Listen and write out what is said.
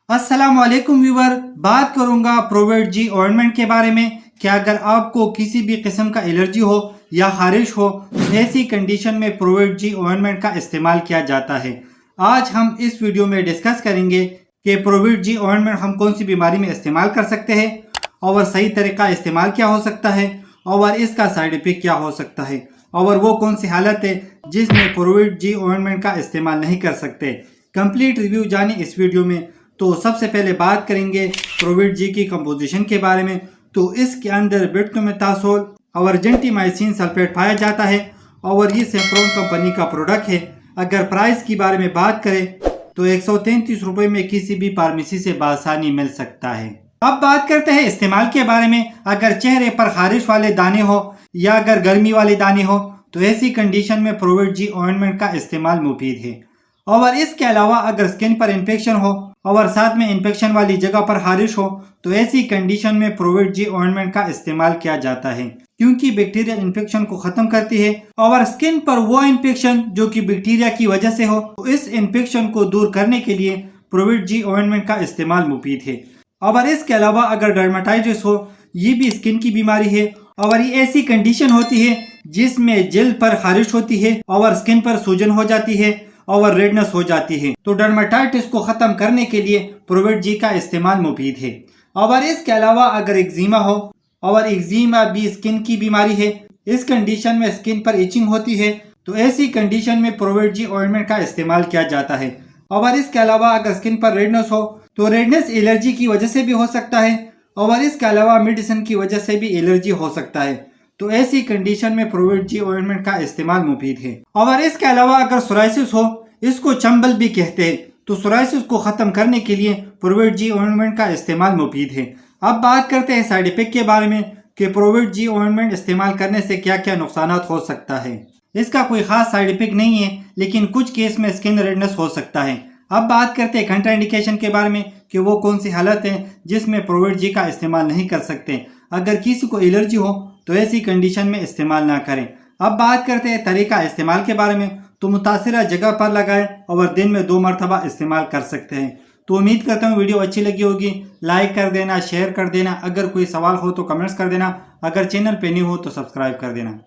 अस्सलाम वालेकुम व्यूवर, बात करूंगा प्रोवेट जी ऑइंटमेंट के बारे में कि अगर आपको किसी भी किस्म का एलर्जी हो या खारिश हो तो ऐसी कंडीशन में प्रोवेट जी ऑइंटमेंट का इस्तेमाल किया जाता है। आज हम इस वीडियो में डिस्कस करेंगे कि प्रोवेट जी ऑइंटमेंट हम कौन सी बीमारी में इस्तेमाल कर सकते हैं और सही तरीका इस्तेमाल क्या हो सकता है और इसका साइड इफेक्ट क्या हो सकता है और वो कौन सी हालत है जिसमें प्रोवेट जी ऑइंटमेंट का इस्तेमाल नहीं कर सकते। कंप्लीट रिव्यू जाने इस वीडियो में। तो सबसे पहले बात करेंगे प्रोवेट जी की कंपोजिशन के बारे में। तो इसके अंदर बेटामेथासोल और जेंटिमाइसिन सल्फेट पाया जाता है और ये सेफ्रॉन कंपनी का प्रोडक्ट है। अगर प्राइस की बारे में बात करें तो 133 रुपये में किसी भी फार्मेसी से बासानी मिल सकता है। अब बात करते हैं इस्तेमाल के बारे में। अगर चेहरे पर खारिश वाले दाने हो या अगर गर्मी वाले दाने हो तो ऐसी कंडीशन में प्रोवेट जी ऑइंटमेंट का इस्तेमाल मुफीद है। और इसके अलावा अगर स्किन पर इन्फेक्शन हो और साथ में इन्फेक्शन वाली जगह पर खारिश हो तो ऐसी कंडीशन में प्रोवेट जी ऑइंटमेंट का इस्तेमाल किया जाता है, क्योंकि बैक्टीरियल इन्फेक्शन को खत्म करती है और स्किन पर वो इन्फेक्शन जो कि बैक्टीरिया की वजह से हो तो इस इन्फेक्शन को दूर करने के लिए प्रोवेट जी ऑइंटमेंट का इस्तेमाल मुफीद है। और इसके अलावा अगर डर्मेटाइटिस हो, ये भी स्किन की बीमारी है और ये ऐसी कंडीशन होती है जिसमें जल्द पर खारिश होती है और स्किन पर सूजन हो जाती है और रेडनेस हो जाती है। तो डर्मेटाइटिस को खत्म करने के लिए प्रोवेट जी का इस्तेमाल मुफीद है। और इसके अलावा अगर एक्जिमा हो और एक्जिमा भी स्किन की बीमारी है, इस कंडीशन में स्किन पर इचिंग होती है तो ऐसी कंडीशन में प्रोवेट जी ऑइंटमेंट का इस्तेमाल किया जाता है। और इसके अलावा अगर स्किन पर रेडनेस हो तो रेडनेस एलर्जी की वजह से भी हो सकता है और इसके अलावा मेडिसिन की वजह से भी एलर्जी हो सकता है। तो ऐसी कंडीशन में प्रोवेट जी ऑइंटमेंट का इस्तेमाल मुफीद है। और इसके अलावा अगर सोराइसिस हो, इसको चंबल भी कहते हैं, तो सोराइसिस को खत्म करने के लिए प्रोवेट जी ऑइंटमेंट का इस्तेमाल मुफीद है। अब बात करते हैं साइड इफेक्ट के बारे में कि प्रोवेट जी ऑइंटमेंट इस्तेमाल करने से क्या क्या नुकसान हो सकता है। इसका कोई खास साइड इफेक्ट नहीं है, लेकिन कुछ केस में स्किन रेडनेस हो सकता है। अब बात करते हैं कंट्राइंडिकेशन के बारे में कि वो कौन सी हालत है जिसमें प्रोवेट जी का इस्तेमाल नहीं कर सकते। अगर किसी को एलर्जी हो तो ऐसी कंडीशन में इस्तेमाल ना करें। अब बात करते हैं तरीका इस्तेमाल के बारे में। तो मुतासिरा जगह पर लगाएं और दिन में 2 मरतबा इस्तेमाल कर सकते हैं। तो उम्मीद करता हूँ वीडियो अच्छी लगी होगी। लाइक कर देना, शेयर कर देना, अगर कोई सवाल हो तो कमेंट्स कर देना, अगर चैनल पे न्यू हो तो सब्सक्राइब कर देना।